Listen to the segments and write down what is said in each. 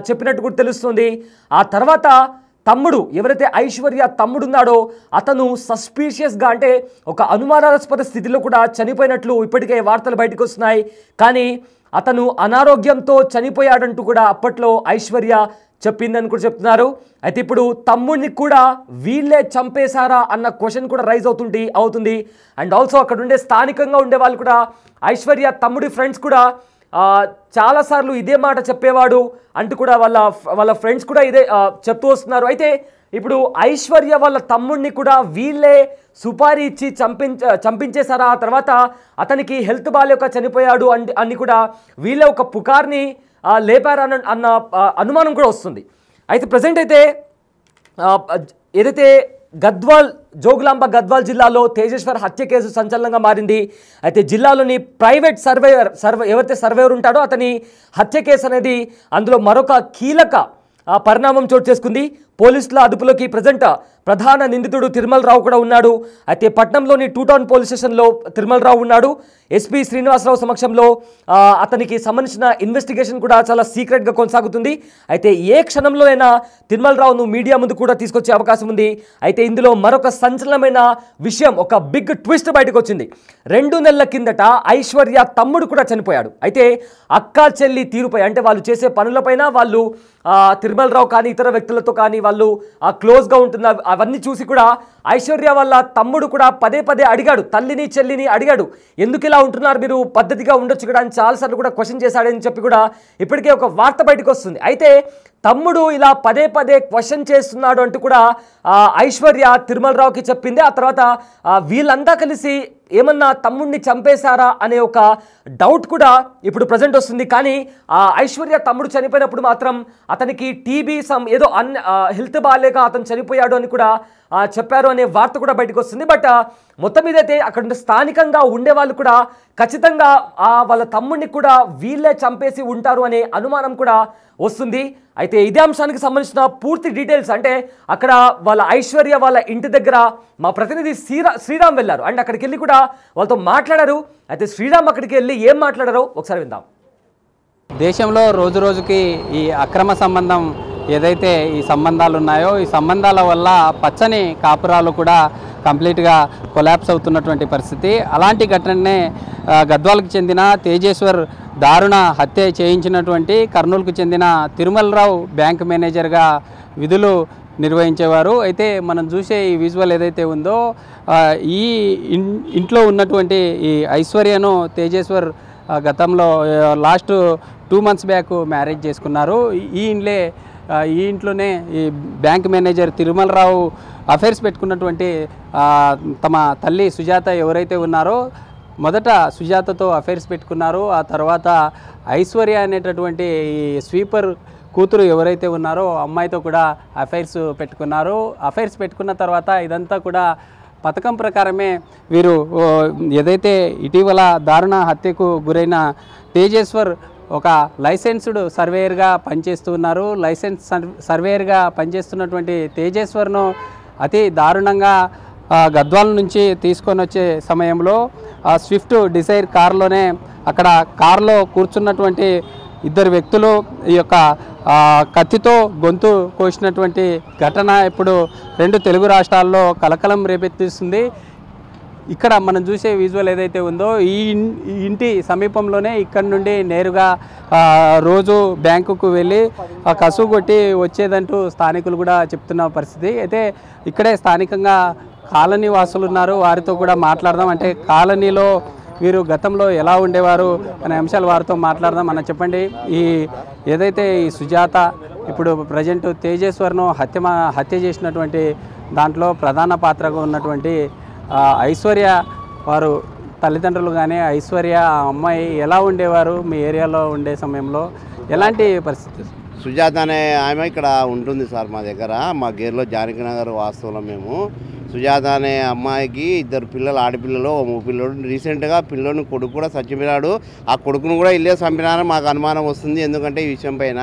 చెప్పినట్టు కూడా తెలుస్తుంది. ఆ తర్వాత తమ్ముడు ఎవరైతే ఐశ్వర్య తమ్ముడు ఉన్నాడో అతను సస్పీషియస్గా అంటే ఒక అనుమానాస్పద స్థితిలో కూడా చనిపోయినట్లు ఇప్పటికే వార్తలు బయటకు వస్తున్నాయి. కానీ అతను అనారోగ్యంతో చనిపోయాడంటూ కూడా అప్పట్లో ఐశ్వర్య చెప్పిందని కూడా చెప్తున్నారు. అయితే ఇప్పుడు తమ్ముడిని కూడా వీళ్ళే చంపేశారా అన్న క్వశ్చన్ కూడా రైజ్ అవుతుంది. అండ్ ఆల్సో అక్కడ ఉండే స్థానికంగా ఉండే వాళ్ళు కూడా ఐశ్వర్య తమ్ముడి ఫ్రెండ్స్ కూడా చాలాసార్లు ఇదే మాట చెప్పేవాడు అంటూ కూడా వాళ్ళ ఫ్రెండ్స్ కూడా ఇదే చెప్తూ వస్తున్నారు. అయితే ఇప్పుడు ఐశ్వర్య వాళ్ళ తమ్ముడిని కూడా వీళ్ళే సుపారీ ఇచ్చి చంపించేశారా, ఆ తర్వాత అతనికి హెల్త్ బాగాలేక చనిపోయాడు అని కూడా వీళ్ళే ఒక పుకార్ని లేపారన్న అనుమానం కూడా వస్తుంది. అయితే ప్రజెంట్ అయితే ఏదైతే జోగులాంబ గద్వాల్ జిల్లాలో తేజేశ్వర్ హత్య కేసు సంచలనంగా మారింది. అయితే జిల్లాలోని ప్రైవేట్ ఎవరైతే సర్వేయర్ ఉంటాడో అతని హత్య కేసు అనేది అందులో మరొక కీలక పరిణామం చోటు చేసుకుంది. పోలీసుల అదుపులోకి ప్రజెంట్ ప్రధాన నిందితుడు తిరుమల రావు కూడా ఉన్నాడు. అయితే పట్నంలోని 2 టౌన్ పోలీస్ స్టేషన్లో తిరుమల రావు ఉన్నాడు. ఎస్పీ శ్రీనివాసరావు సమక్షంలో అతనికి సంబంధించిన ఇన్వెస్టిగేషన్ కూడా చాలా సీక్రెట్గా కొనసాగుతుంది. అయితే ఏ క్షణంలో అయినా తిరుమల రావును మీడియా ముందు కూడా తీసుకొచ్చే అవకాశం ఉంది. అయితే ఇందులో మరొక సంచలనమైన విషయం, ఒక బిగ్ ట్విస్ట్ బయటకు వచ్చింది. 2 నెలల కిందట ఐశ్వర్య తమ్ముడు కూడా చనిపోయాడు. అయితే అక్కా చెల్లి తీరుపై అంటే వాళ్ళు చేసే పనులపైన వాళ్ళు తిరుమల రావు కానీ ఇతర వ్యక్తులతో కానీ వాళ్ళు క్లోజ్గా ఉంటున్నారు. అవన్నీ చూసి కూడా ఐశ్వర్య వాళ్ళ తమ్ముడు కూడా పదే అడిగాడు, తల్లిని చెల్లిని అడిగాడు, ఎందుకు ఇలా ఉంటున్నారు మీరు, పద్ధతిగా ఉండొచ్చు కూడా అని చాలాసార్లు కూడా క్వశ్చన్ చేశాడని చెప్పి కూడా ఇప్పటికే ఒక వార్త బయటకు వస్తుంది. అయితే తమ్ముడు ఇలా పదే క్వశ్చన్ చేస్తున్నాడు అంటూ కూడా ఐశ్వర్య తిరుమల రావుకి చెప్పింది. ఆ తర్వాత వీళ్ళంతా కలిసి ఏమన్నా తమ్ముడిని చంపేశారా అనే ఒక డౌట్ కూడా ఇప్పుడు ప్రజెంట్ వస్తుంది. కానీ ఐశ్వర్య తమ్ముడు చనిపోయినప్పుడు మాత్రం అతనికి టీబీ ఏదో హెల్త్ బాగాలేక అతను చనిపోయాడు అని కూడా చెప్పారు అనే వార్త కూడా బయటకు వస్తుంది. బట్ మొత్తం మీదైతే అక్కడ స్థానికంగా ఉండే వాళ్ళు కూడా ఖచ్చితంగా వాళ్ళ తమ్ముడిని కూడా వీళ్ళే చంపేసి ఉంటారు అనే అనుమానం కూడా వస్తుంది. అయితే ఇదే అంశానికి సంబంధించిన పూర్తి డీటెయిల్స్ అంటే అక్కడ వాళ్ళ ఐశ్వర్య వాళ్ళ ఇంటి దగ్గర మా ప్రతినిధి శ్రీరామ్ వెళ్ళారు అండ్ అక్కడికి వెళ్ళి కూడా వాళ్ళతో మాట్లాడారు. అయితే శ్రీరామ్ అక్కడికి వెళ్ళి ఏం మాట్లాడారో ఒకసారి విందాం. దేశంలో రోజు రోజుకి ఈ అక్రమ సంబంధం ఏదైతే ఈ సంబంధాలు ఉన్నాయో ఈ సంబంధాల వల్ల పచ్చని కాపురాలు కూడా కంప్లీట్గా కొలాప్స్ అవుతున్నటువంటి పరిస్థితి. అలాంటి ఘటననే గద్వాలకు చెందిన తేజేశ్వర్ దారుణ హత్య చేయించినటువంటి కర్నూలుకు చెందిన తిరుమలరావు బ్యాంక్ మేనేజర్గా విధులు నిర్వహించేవారు. అయితే మనం చూసే ఈ విజువల్ ఏదైతే ఉందో ఈ ఇంట్లో ఉన్నటువంటి ఈ ఐశ్వర్యను తేజేశ్వర్ గతంలో లాస్ట్ 2 months బ్యాక్ మ్యారేజ్ చేసుకున్నారు. ఈ ఇంట్లోనే ఈ బ్యాంక్ మేనేజర్ తిరుమలరావు అఫైర్స్ పెట్టుకున్నటువంటి తమ తల్లి సుజాత ఎవరైతే ఉన్నారో మొదట సుజాతతో అఫైర్స్ పెట్టుకున్నారు. ఆ తర్వాత ఐశ్వర్య అనేటటువంటి ఈ స్వీపర్ కూతురు ఎవరైతే ఉన్నారో అమ్మాయితో కూడా అఫైర్స్ పెట్టుకున్నారు. అఫైర్స్ పెట్టుకున్న తర్వాత ఇదంతా కూడా పథకం ప్రకారమే వీరు ఏదైతే ఇటీవల దారుణ హత్యకు గురైన తేజేశ్వర్ ఒక లైసెన్స్డ్ సర్వేయర్గా పనిచేస్తున్నారు. లైసెన్స్ సర్వేయర్గా పనిచేస్తున్నటువంటి తేజేశ్వర్ను అతి దారుణంగా గద్వాల నుంచి తీసుకొని వచ్చే సమయంలో స్విఫ్ట్ డిజైర్ కారులోనే అక్కడ కారులో కూర్చున్నటువంటి 2 వ్యక్తులు ఈ యొక్క కత్తితో గొంతు కోసినటువంటి ఘటన ఇప్పుడు 2 తెలుగు రాష్ట్రాల్లో కలకలం రేపెత్తిస్తుంది. ఇక్కడ మనం చూసే విజువల్ ఏదైతే ఉందో ఈ ఇంటి సమీపంలోనే ఇక్కడ నుండి నేరుగా రోజు బ్యాంకుకు వెళ్ళి కసువు కొట్టి వచ్చేదంటూ స్థానికులు కూడా చెప్తున్న పరిస్థితి. అయితే ఇక్కడే స్థానికంగా కాలనీ వాసులు ఉన్నారు, వారితో కూడా మాట్లాడదాం. అంటే కాలనీలో వీరు గతంలో ఎలా ఉండేవారు అనే అంశాలు వారితో మాట్లాడదాం. మనం చెప్పండి, ఈ ఏదైతే ఈ సుజాత ఇప్పుడు ప్రజెంట్ తేజేశ్వర్ను హత్య చేసినటువంటి దాంట్లో ప్రధాన పాత్రగా ఉన్నటువంటి ఐశ్వర్య వారు తల్లిదండ్రులు కానీ ఐశ్వర్య అమ్మాయి ఎలా ఉండేవారు మీ ఏరియాలో ఉండే సమయంలో, ఎలాంటి పరిస్థితి? సుజాత అనే ఆమె ఇక్కడ ఉంటుంది సార్ మా దగ్గర, మా గేర్లో జానకినగర్ వాస్తవంలో మేము. సుజాత అనే అమ్మాయికి 2 పిల్లలు, ఆడపిల్లలు, ఓ పిల్లడు. రీసెంట్గా పిల్లోని కొడుకు కూడా చచ్చిపోయాడు. ఆ కొడుకును కూడా ఇల్లే చంపినారని మాకు అనుమానం వస్తుంది. ఎందుకంటే ఈ విషయం పైన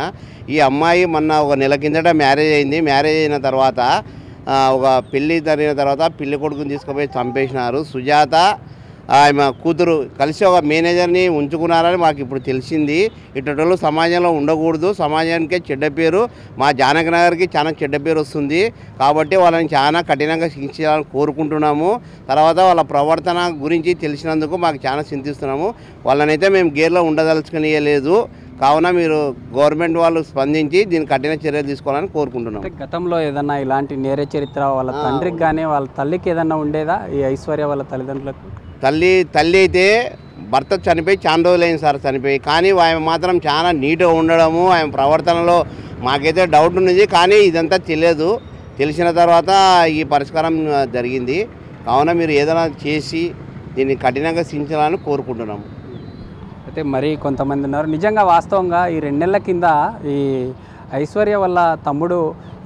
ఈ అమ్మాయి మొన్న 1 నెల కిందట మ్యారేజ్ అయింది. మ్యారేజ్ అయిన తర్వాత ఒక పెళ్ళి జరిగిన తర్వాత పిల్లి కొడుకుని తీసుకుపోయి చంపేసినారు. సుజాత ఆమె కూతురు కలిసి ఒక మేనేజర్ని ఉంచుకున్నారని మాకు ఇప్పుడు తెలిసింది. ఇటువంటి సమాజంలో ఉండకూడదు, సమాజానికే చెడ్డ పేరు, మా జానకి నగర్కి చాలా చెడ్డ పేరు వస్తుంది. కాబట్టి వాళ్ళని చాలా కఠినంగా శిక్షించాలని కోరుకుంటున్నాము. తర్వాత వాళ్ళ ప్రవర్తన గురించి తెలిసినందుకు మాకు చాలా చింతిస్తున్నాము. వాళ్ళనైతే మేము గేర్లో ఉండదలుచుకునేయలేదు. కావున మీరు గవర్నమెంట్ వాళ్ళు స్పందించి దీన్ని కఠిన చర్యలు తీసుకోవాలని కోరుకుంటున్నాం. గతంలో ఏదన్నా ఇలాంటి నేర చరిత్ర వాళ్ళ తండ్రికి కానీ వాళ్ళ తల్లికి ఏదన్నా ఉండేదా? ఈ ఐశ్వర్య వాళ్ళ తల్లిదండ్రులకు తల్లి అయితే భర్త చనిపోయి చాలా రోజులైంది సార్, చనిపోయి. కానీ ఆమె మాత్రం చాలా నీట్గా ఉండడము, ఆమె ప్రవర్తనలో మాకైతే డౌట్ ఉన్నది. కానీ ఇదంతా తెలియదు. తెలిసిన తర్వాత ఈ పరిష్కారం జరిగింది. కావున మీరు ఏదైనా చేసి దీన్ని కఠినంగా శిక్షించాలని కోరుకుంటున్నాము. అయితే మరి కొంతమంది ఉన్నారు, నిజంగా వాస్తవంగా ఈ 2 నెలల కింద ఈ ఐశ్వర్య వల్ల తమ్ముడు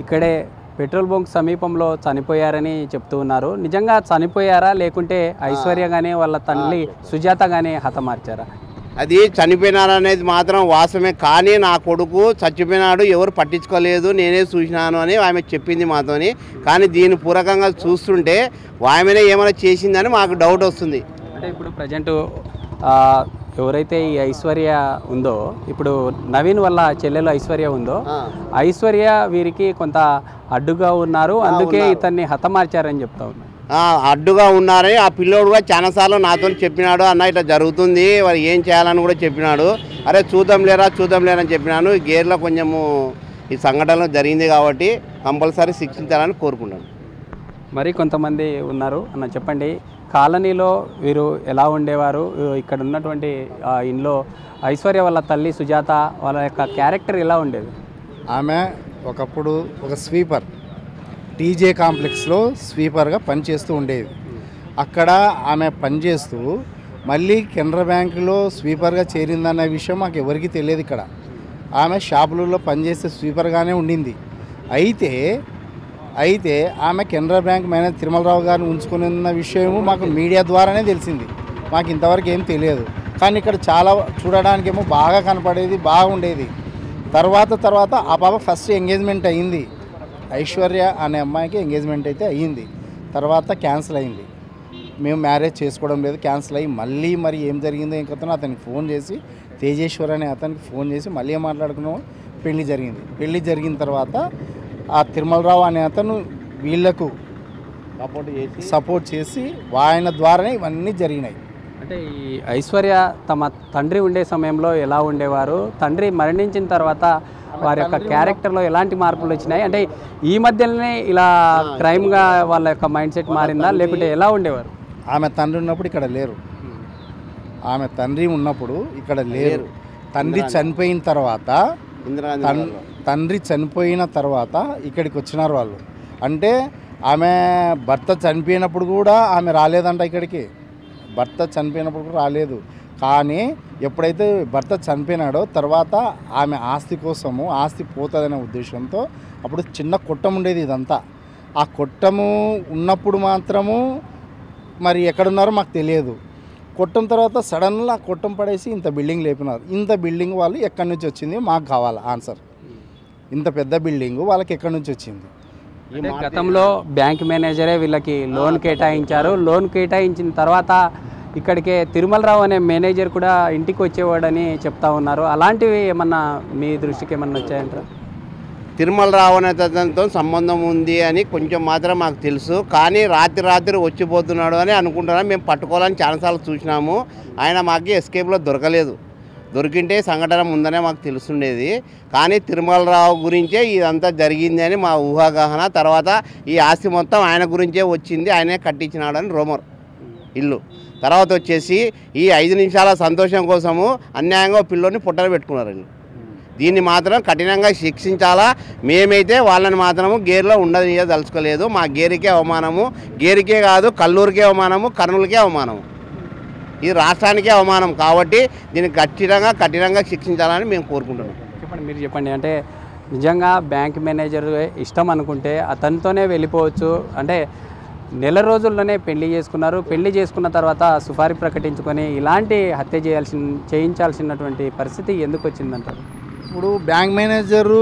ఇక్కడే పెట్రోల్ బంక్ సమీపంలో చనిపోయారని చెప్తూ ఉన్నారు. నిజంగా చనిపోయారా, లేకుంటే ఐశ్వర్య కానీ వాళ్ళ తల్లి సుజాత కానీ హతమార్చారా? అది చనిపోయినారనేది మాత్రం వాస్తవమే. కానీ నా కొడుకు చచ్చిపోయినాడు, ఎవరు పట్టించుకోలేదు, నేనే చూసినాను అని ఆమె చెప్పింది మాతోని. కానీ దీని పూరకంగా చూస్తుంటే ఆమెనే ఏమైనా చేసిందని మాకు డౌట్ వస్తుంది. అంటే ఇప్పుడు ప్రజెంట్ ఎవరైతే ఈ ఐశ్వర్య ఉందో, ఇప్పుడు నవీన్ వల్ల చెల్లెలు ఐశ్వర్య ఉందో, ఐశ్వర్య వీరికి కొంత అడ్డుగా ఉన్నారు, అందుకే ఇతన్ని హతమార్చారని చెప్తా ఉన్నారు. అడ్డుగా ఉన్నారని ఆ పిల్లోడు కూడా చాలాసార్లు నాతో చెప్పినాడు. అన్న ఇట్లా జరుగుతుంది, వారు ఏం చేయాలని కూడా చెప్పినాడు. అరే చూద్దాం లేరా అని చెప్పినాను. గేర్లో కొంచెము ఈ సంఘటన జరిగింది కాబట్టి కంపల్సరీ శిక్షించాలని కోరుకున్నాను. మరి కొంతమంది ఉన్నారు అన్న, చెప్పండి, కాలనీలో వీరు ఎలా ఉండేవారు? ఇక్కడ ఉన్నటువంటి ఇంట్లో ఐశ్వర్య వాళ్ళ తల్లి సుజాత వాళ్ళ యొక్క క్యారెక్టర్ ఎలా ఉండేది? ఆమె ఒకప్పుడు ఒక స్వీపర్, టీజే కాంప్లెక్స్లో స్వీపర్గా పనిచేస్తూ ఉండేది. అక్కడ ఆమె పనిచేస్తూ మళ్ళీ కెనరా బ్యాంకులో స్వీపర్గా చేరిందన్న విషయం మాకు ఎవరికి తెలియదు. ఇక్కడ ఆమె షాపులలో పనిచేసే స్వీపర్గానే ఉండింది. అయితే ఆమె కెనరా బ్యాంక్ మేనేజర్ తిరుమలరావు గారిని ఉంచుకున్న విషయము మాకు మీడియా ద్వారానే తెలిసింది. మాకు ఇంతవరకు ఏం తెలియదు. కానీ ఇక్కడ చాలా చూడడానికేమో బాగా కనపడేది, బాగుండేది. తర్వాత ఆ పాప ఫస్ట్ ఎంగేజ్మెంట్ అయ్యింది. ఐశ్వర్య అనే అమ్మాయికి ఎంగేజ్మెంట్ అయితే అయ్యింది. తర్వాత క్యాన్సిల్ అయింది. మేము మ్యారేజ్ చేసుకోవడం లేదు, క్యాన్సిల్ అయ్యి మరి ఏం జరిగిందో ఏం కథనో అతనికి ఫోన్ చేసి, తేజేశ్వర్ అనే అతనికి ఫోన్ చేసి మళ్ళీ ఏం మాట్లాడుకున్నామో పెళ్లి జరిగింది. పెళ్లి జరిగిన తర్వాత ఆ తిరుమలరావు అనే అతను వీళ్లకు సపోర్ట్ చేసి ఆయన ద్వారానే ఇవన్నీ జరిగినాయి. అంటే ఈ ఐశ్వర్య తమ తండ్రి ఉండే సమయంలో ఎలా ఉండేవారు, తండ్రి మరణించిన తర్వాత వారి యొక్క క్యారెక్టర్లో ఎలాంటి మార్పులు వచ్చినాయి? అంటే ఈ మధ్యలోనే ఇలా క్రైమ్గా వాళ్ళ యొక్క మైండ్ సెట్ మారిందా, లేకుంటే ఎలా ఉండేవారు? ఆమె తండ్రి ఉన్నప్పుడు ఇక్కడ లేరు. ఆమె తండ్రి ఉన్నప్పుడు ఇక్కడ లేరు. తండ్రి చనిపోయిన తర్వాత ఇక్కడికి వచ్చినారు వాళ్ళు. అంటే ఆమె భర్త చనిపోయినప్పుడు కూడా ఆమె రాలేదంట ఇక్కడికి. భర్త చనిపోయినప్పుడు కూడా రాలేదు. కానీ ఎప్పుడైతే భర్త చనిపోయినాడో తర్వాత ఆమె ఆస్తి కోసము, ఆస్తి పోతుందనే ఉద్దేశంతో అప్పుడు చిన్న కొట్టం ఉండేది ఇదంతా. ఆ కొట్టము ఉన్నప్పుడు మాత్రము మరి ఎక్కడున్నారో మాకు తెలియదు. కొట్టం తర్వాత సడన్గా కొట్టం పడేసి ఇంత బిల్డింగ్ లేపినారు. ఇంత బిల్డింగ్ వాళ్ళు ఎక్కడి నుంచి వచ్చింది మాకు కావాలి ఆన్సర్. ఇంత పెద్ద బిల్డింగ్ వాళ్ళకి ఎక్కడి నుంచి వచ్చింది? గతంలో బ్యాంక్ మేనేజరే వీళ్ళకి లోన్ కేటాయించారు. లోన్ కేటాయించిన తర్వాత ఇక్కడికే తిరుమలరావు అనే మేనేజర్ కూడా ఇంటికి వచ్చేవాడని చెప్తా ఉన్నారు. అలాంటివి ఏమన్నా మీ దృష్టికి ఏమన్నా వచ్చాయంటారా? తిరుమలరావు అనే అతనితో సంబంధం ఉంది అని కొంచెం మాత్రం మాకు తెలుసు. కానీ రాత్రి వచ్చిపోతున్నాడు అని అనుకుంటున్నాం. మేము పట్టుకోవాలని చాలాసార్లు చూసినాము. ఆయన మాకు ఎస్కేప్లో దొరకలేదు. దొరికింటే సంఘటన ముందనే మాకు తెలుస్తుండేది. కానీ తిరుమలరావు గురించే ఇదంతా జరిగింది అని మా ఊహాగాహన. తర్వాత ఈ ఆస్తి మొత్తం ఆయన గురించే వచ్చింది, ఆయనే కట్టించినాడు అని రూమర్ ఇల్లు. తర్వాత వచ్చేసి ఈ 5 నిమిషాల సంతోషం కోసము అన్యాయంగా పిల్లోని పుట్టలు పెట్టుకున్నారండి. దీన్ని మాత్రం కఠినంగా శిక్షించాలా. మేమైతే వాళ్ళని మాత్రము గేర్లో ఉండదలుచుకోలేదు. మా గేరికే అవమానము, గేరికే కాదు కల్లూరుకే అవమానము, కర్నూలుకే అవమానము, ఈ రాష్ట్రానికే అవమానం. కాబట్టి దీన్ని కఠినంగా శిక్షించాలని మేము కోరుకుంటున్నాం. మీరు చెప్పండి, అంటే నిజంగా బ్యాంక్ మేనేజర్ ఇష్టం అనుకుంటే అతనితోనే వెళ్ళిపోవచ్చు. అంటే నెల రోజుల్లోనే పెళ్లి చేసుకున్నారు. పెళ్లి చేసుకున్న తర్వాత సుపారీ ప్రకటించుకొని ఇలాంటి హత్య చేయించాల్సినటువంటి పరిస్థితి ఎందుకు వచ్చిందంటారు? ఇప్పుడు బ్యాంక్ మేనేజరు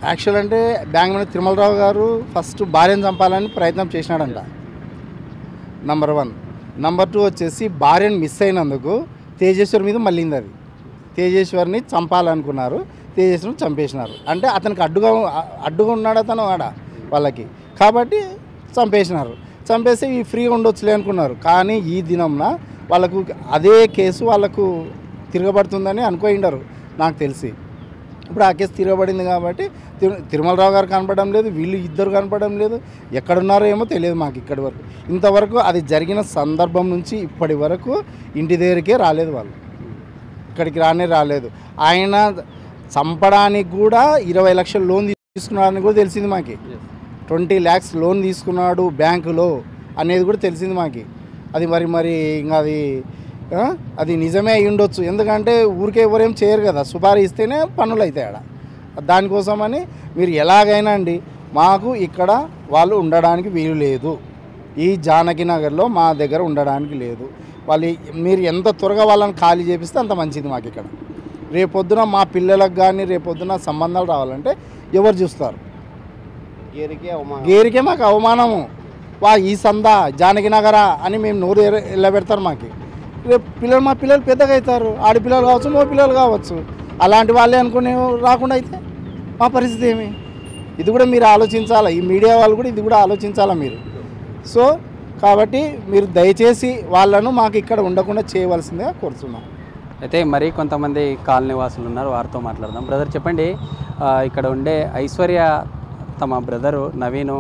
యాక్చువల్ అంటే బ్యాంక్ మేనేజర్ తిరుమలరావు గారు ఫస్ట్ భార్యను చంపాలని ప్రయత్నం చేసినాడంట. నంబర్ 1. నెంబర్ 2 వచ్చేసి భార్యను మిస్ అయినందుకు తేజేశ్వర్ మీద మళ్ళీంది. అది తేజేశ్వర్ని చంపాలనుకున్నారు, తేజేశ్వర్ని చంపేసినారు. అంటే అతనికి అడ్డుగా ఉన్నాడు అతను ఆడ వాళ్ళకి, కాబట్టి చంపేసినారు. చంపేసి ఈ ఫ్రీగా ఉండొచ్చులే అనుకున్నారు. కానీ ఈ దినంన వాళ్ళకు అదే కేసు వాళ్ళకు తిరగబడుతుందని అనుకోయిండరు నాకు తెలిసి. ఇప్పుడు ఆ కేసు తిరగబడింది కాబట్టి తిరుమలరావు గారు కనపడడం లేదు, వీళ్ళు ఇద్దరు కనపడడం లేదు. ఎక్కడున్నారో ఏమో తెలియదు మాకు ఇక్కడి వరకు. ఇంతవరకు అది జరిగిన సందర్భం నుంచి ఇప్పటి వరకు ఇంటి దగ్గరికే రాలేదు, వాళ్ళు ఇక్కడికి రాలేదు. ఆయన చంపడానికి కూడా 20 లక్షల లోన్ తీసుకున్నాడని కూడా తెలిసింది మాకు. 20 lakhs లోన్ తీసుకున్నాడు బ్యాంకులో అనేది కూడా తెలిసింది మాకు. అది మరి ఇంకా అది నిజమే అయి ఉండొచ్చు. ఎందుకంటే ఊరికే ఎవరేం చేయరు కదా, సుపారీ ఇస్తేనే పనులు అవుతాయి ఆడ. దానికోసమని మీరు ఎలాగైనా అండి మాకు ఇక్కడ వాళ్ళు ఉండడానికి వీలు లేదు. ఈ జానకి నగర్లో మా దగ్గర ఉండడానికి లేదు. మీరు ఎంత త్వరగా వాళ్ళని ఖాళీ చేపిస్తే అంత మంచిది మాకు. ఇక్కడ రేపొద్దున మా పిల్లలకు కానీ రేపొద్దున సంబంధాలు రావాలంటే ఎవరు చూస్తారు? గేరికే మాకు అవమానము. ఈ సందా జానకి నగరా అని మేము నోరు ఎల్లబెడతారు మాకు. రేపు మా పిల్లలు పెద్దగా అవుతారు, ఆడపిల్లలు కావచ్చు, మగ పిల్లలు కావచ్చు. అలాంటి వాళ్ళే అనుకుని రాకుండా అయితే మా పరిస్థితి ఏమి? ఇది కూడా మీరు ఆలోచించాలా, ఈ మీడియా వాళ్ళు కూడా ఇది కూడా ఆలోచించాలా మీరు. సో కాబట్టి మీరు దయచేసి వాళ్ళను మాకు ఇక్కడ ఉండకుండా చేయవలసిందిగా కోరుతున్నాం. అయితే మరి కొంతమంది కాలనీ వాసులు ఉన్నారు, వారితో మాట్లాడదాం. బ్రదర్ చెప్పండి, ఇక్కడ ఉండే ఐశ్వర్య తమ బ్రదరు నవీను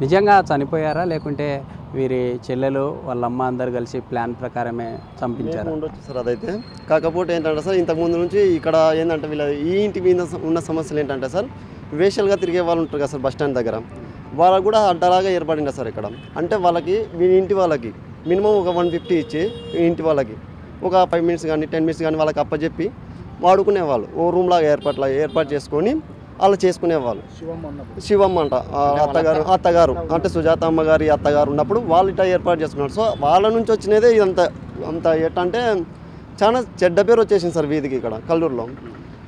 నిజంగా చనిపోయారా, లేకుంటే వీరి చెల్లెలు వాళ్ళ అమ్మ అందరు కలిసి ప్లాన్ ప్రకారమే చంపించారు? ఉండొచ్చు సార్ అదైతే. కాకపోతే ఏంటంటే సార్ ఇంతకుముందు నుంచి ఇక్కడ ఏంటంటే వీళ్ళ ఈ ఇంటి మీద ఉన్న సమస్యలు ఏంటంటే సార్ వేషలుగా తిరిగే వాళ్ళు ఉంటారు కదా సార్ బస్ స్టాండ్ దగ్గర, వాళ్ళకు కూడా అడ్డలాగా ఏర్పడింది సార్ ఇక్కడ. అంటే వాళ్ళకి ఇంటి వాళ్ళకి మినిమం ఒక 150 ఇచ్చి ఇంటి వాళ్ళకి ఒక 5 minutes కానీ 10 minutes కానీ వాళ్ళకి అప్పచెప్పి వాడుకునేవాళ్ళు. ఓ రూమ్ లాగా ఏర్పాటు చేసుకొని వాళ్ళు చేసుకునేవాళ్ళు. శివమ్మ అంట అత్తగారు అంటే సుజాత అమ్మగారి అత్తగారు ఉన్నప్పుడు వాళ్ళు ఇట్లా ఏర్పాటు చేసుకున్నారు. సో వాళ్ళ నుంచి వచ్చినదే ఇదంతా అంత ఎట్లా అంటే చాలా చెడ్డ పేరు వచ్చేసింది సార్ వీధికి ఇక్కడ కల్లూరులో.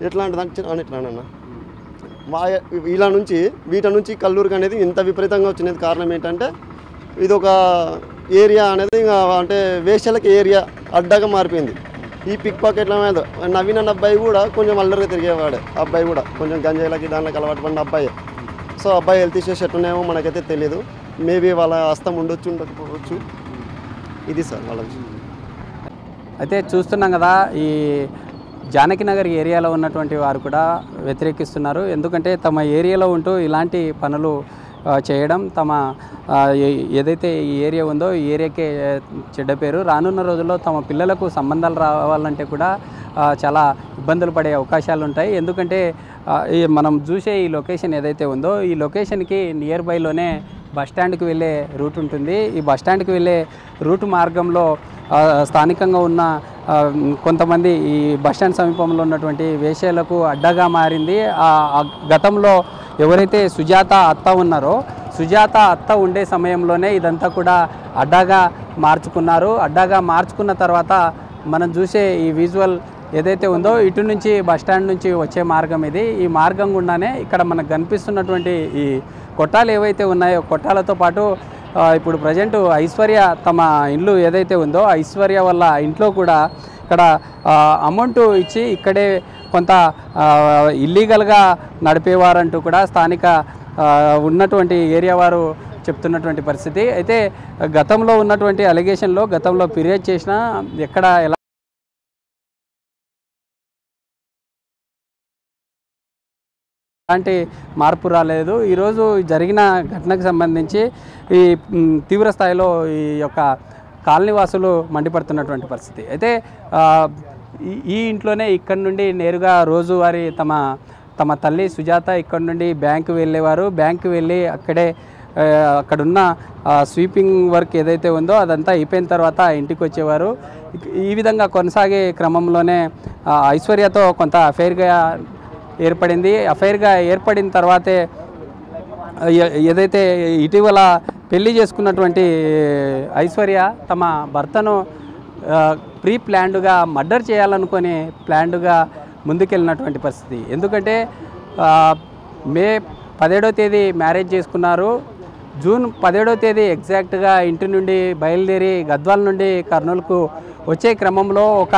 ఎట్లా అంటే ఇట్లానన్నా వీటి నుంచి కల్లూరుకి అనేది ఇంత విపరీతంగా వచ్చినది కారణం ఏంటంటే ఇది ఒక ఏరియా అనేది ఇంకా అంటే వేషలకి ఏరియా అడ్డగా మారిపోయింది. ఈ పిక్ పాకెట్ల మీద నవీన్ అన్న అబ్బాయి కూడా కొంచెం అల్లరిగా తిరిగేవాడే. అబ్బాయి కూడా కొంచెం గంజాయిలకి దానికి అలవాటు పడిన అబ్బాయి. సో అబ్బాయి హెల్త్ ఇష్యూస్ ఎట్టున్నాయేమో మనకైతే తెలియదు. మేబీ వాళ్ళ హస్తం ఉండకపోవచ్చు. ఇది సార్ వాళ్ళ విషయం. అయితే చూస్తున్నాం కదా, ఈ జానకి నగర్ ఏరియాలో ఉన్నటువంటి వారు కూడా వ్యతిరేకిస్తున్నారు. ఎందుకంటే తమ ఏరియాలో ఉంటూ ఇలాంటి పనులు చేయడం, తమ ఏదైతే ఈ ఏరియా ఉందో ఈ ఏరియాకే చెడ్డ పేరు. రానున్న రోజుల్లో తమ పిల్లలకు సంబంధాలు రావాలంటే కూడా చాలా ఇబ్బందులు పడే అవకాశాలు ఉంటాయి. ఎందుకంటే మనం చూసే ఈ లొకేషన్ ఏదైతే ఉందో ఈ లొకేషన్కి నియర్ బైలోనే బస్టాండ్కి వెళ్ళే రూట్ ఉంటుంది. ఈ బస్టాండ్కి వెళ్ళే రూట్ మార్గంలో స్థానికంగా ఉన్న కొంతమంది ఈ బస్టాండ్ సమీపంలో ఉన్నటువంటి వేశ్యలకు అడ్డగా మారింది. గతంలో ఎవరైతే సుజాత అత్త ఉన్నారో సుజాత అత్త ఉండే సమయంలోనే ఇదంతా కూడా అడ్డాగా మార్చుకున్నారు. అడ్డాగా మార్చుకున్న తర్వాత మనం చూసే ఈ విజువల్ ఏదైతే ఉందో ఇటు నుంచి బస్టాండ్ నుంచి వచ్చే మార్గం ఇది. ఈ మార్గం గుండానే ఇక్కడ మనకు కనిపిస్తున్నటువంటి ఈ కొట్టాలు ఏవైతే ఉన్నాయో కొట్టాలతో పాటు ఇప్పుడు ప్రజెంట్ ఐశ్వర్య తమ ఇల్లు ఏదైతే ఉందో ఐశ్వర్య వల్ల ఇంట్లో కూడా ఇక్కడ అమౌంట్ ఇచ్చి ఇక్కడే కొంత ఇల్లీగల్గా నడిపేవారంటూ కూడా స్థానిక ఉన్నటువంటి ఏరియా వారు చెప్తున్నటువంటి పరిస్థితి. అయితే గతంలో ఉన్నటువంటి అలిగేషన్లో గతంలో ఫిర్యాదు చేసినా ఎక్కడ ఎలాంటి మార్పు రాలేదు. ఈరోజు జరిగిన ఘటనకు సంబంధించి ఈ తీవ్ర స్థాయిలో ఈ యొక్క కాలనీవాసులు మండిపడుతున్నటువంటి పరిస్థితి. అయితే ఈ ఇంట్లోనే ఇక్కడి నుండి నేరుగా రోజువారీ తమ తల్లి సుజాత ఇక్కడి నుండి బ్యాంకు వెళ్ళేవారు. బ్యాంకు వెళ్ళి అక్కడున్న స్వీపింగ్ వర్క్ ఏదైతే ఉందో అదంతా అయిపోయిన తర్వాత ఇంటికి వచ్చేవారు. ఈ విధంగా కొనసాగే క్రమంలోనే ఐశ్వర్యతో కొంత అఫైర్గా ఏర్పడిన తర్వాతే ఏదైతే ఇటీవల పెళ్లి చేసుకున్నటువంటి ఐశ్వర్య తమ భర్తను ప్రీ ప్లాన్డ్గా మర్డర్ చేయాలనుకొని ప్లాన్డ్గా ముందుకెళ్ళినటువంటి పరిస్థితి. ఎందుకంటే మే 17వ తేదీ మ్యారేజ్ చేసుకున్నారు. జూన్ 17వ తేదీ ఎగ్జాక్ట్గా ఇంటి నుండి బయలుదేరి గద్వాల నుండి కర్నూలుకు వచ్చే క్రమంలో ఒక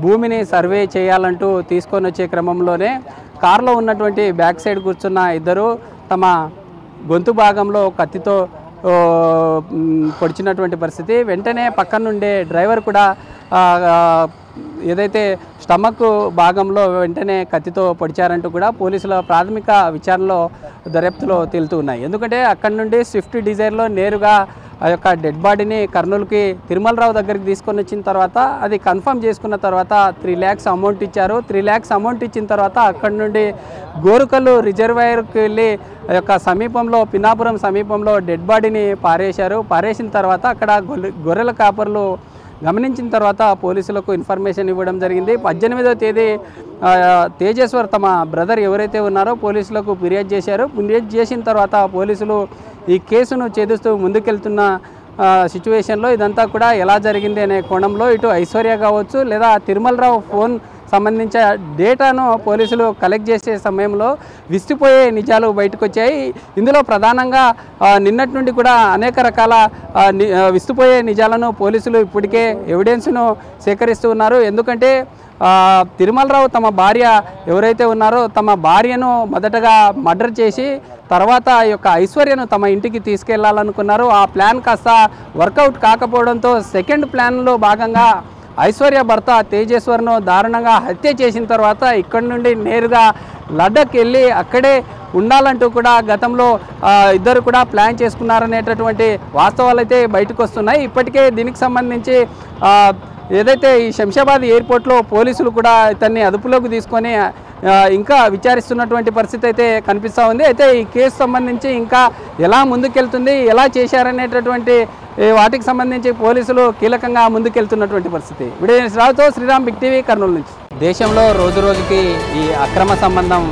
భూమిని సర్వే చేయాలంటూ తీసుకొని వచ్చే క్రమంలోనే కారులో ఉన్నటువంటి బ్యాక్ సైడ్ కూర్చున్న ఇద్దరు తమ గొంతు భాగంలో కత్తితో పొడిచినటువంటి పరిస్థితి. వెంటనే పక్కన నుండే డ్రైవర్ కూడా ఏదైతే స్టమక్ భాగంలో వెంటనే కత్తితో పొడిచారంటూ కూడా పోలీసుల ప్రాథమిక విచారణలో దర్యాప్తులో తేలుతూ ఉన్నాయి. ఎందుకంటే అక్కడి నుండి స్విఫ్ట్ డిజైర్లో నేరుగా ఆ యొక్క డెడ్ బాడీని కర్నూలుకి తిరుమలరావు దగ్గరికి తీసుకొని వచ్చిన తర్వాత అది కన్ఫర్మ్ చేసుకున్న తర్వాత 3 lakhs అమౌంట్ ఇచ్చారు. 3 lakhs అమౌంట్ ఇచ్చిన తర్వాత అక్కడి నుండి గోరుకల్లు రిజర్వాయర్కి వెళ్ళి ఆ యొక్క సమీపంలో పినాపురం సమీపంలో డెడ్ బాడీని పారేశారు. పారేసిన తర్వాత అక్కడ గొర్రెల కాపర్లు గమనించిన తర్వాత పోలీసులకు ఇన్ఫర్మేషన్ ఇవ్వడం జరిగింది. 18వ తేదీ తేజేశ్వర్ తమ బ్రదర్ ఎవరైతే ఉన్నారో పోలీసులకు ఫిర్యాదు చేశారు. ఫిర్యాదు చేసిన తర్వాత పోలీసులు ఈ కేసును ఛేదిస్తూ ముందుకెళ్తున్న సిచ్యువేషన్లో ఇదంతా కూడా ఎలా జరిగింది అనే కోణంలో ఇటు ఐశ్వర్య కావచ్చు లేదా తిరుమలరావు ఫోన్ సంబంధించిన డేటాను పోలీసులు కలెక్ట్ చేసే సమయంలో విస్తుపోయే నిజాలు బయటకు వచ్చాయి. ఇందులో ప్రధానంగా నిన్నటి నుండి కూడా అనేక రకాల విస్తుపోయే నిజాలను పోలీసులు ఇప్పటికే ఎవిడెన్స్ను సేకరిస్తూ ఉన్నారు. ఎందుకంటే తిరుమలరావు తమ భార్య ఎవరైతే ఉన్నారో తమ భార్యను మొదటగా మర్డర్ చేసి తర్వాత ఈ యొక్క ఐశ్వర్యను తమ ఇంటికి తీసుకెళ్లాలనుకున్నారు. ఆ ప్లాన్ కాస్త వర్కౌట్ కాకపోవడంతో సెకండ్ ప్లాన్లో భాగంగా ఐశ్వర్య భర్త తేజేశ్వర్ను దారుణంగా హత్య చేసిన తర్వాత ఇక్కడి నుండి నేరుగా లడక్ వెళ్ళి అక్కడే ఉండాలంటూ కూడా గతంలో ఇద్దరు కూడా ప్లాన్ చేసుకున్నారనేటటువంటి వాస్తవాలు అయితే బయటకు వస్తున్నాయి. ఇప్పటికే దీనికి సంబంధించి ఏదైతే ఈ శంషాబాద్ ఎయిర్పోర్ట్లో పోలీసులు కూడా ఇతన్ని అదుపులోకి తీసుకొని ఇంకా విచారిస్తున్నటువంటి పరిస్థితి అయితే కనిపిస్తూ ఉంది. అయితే ఈ కేసు సంబంధించి ఇంకా ఎలా ముందుకెళ్తుంది, ఎలా చేశారనేటటువంటి వాటికి సంబంధించి పోలీసులు కీలకంగా ముందుకెళ్తున్నటువంటి పరిస్థితి. వీడియో రావుతో శ్రీరామ్, బిగ్ టీవీ, కర్నూలు నుంచి. దేశంలో రోజు రోజుకి ఈ అక్రమ సంబంధం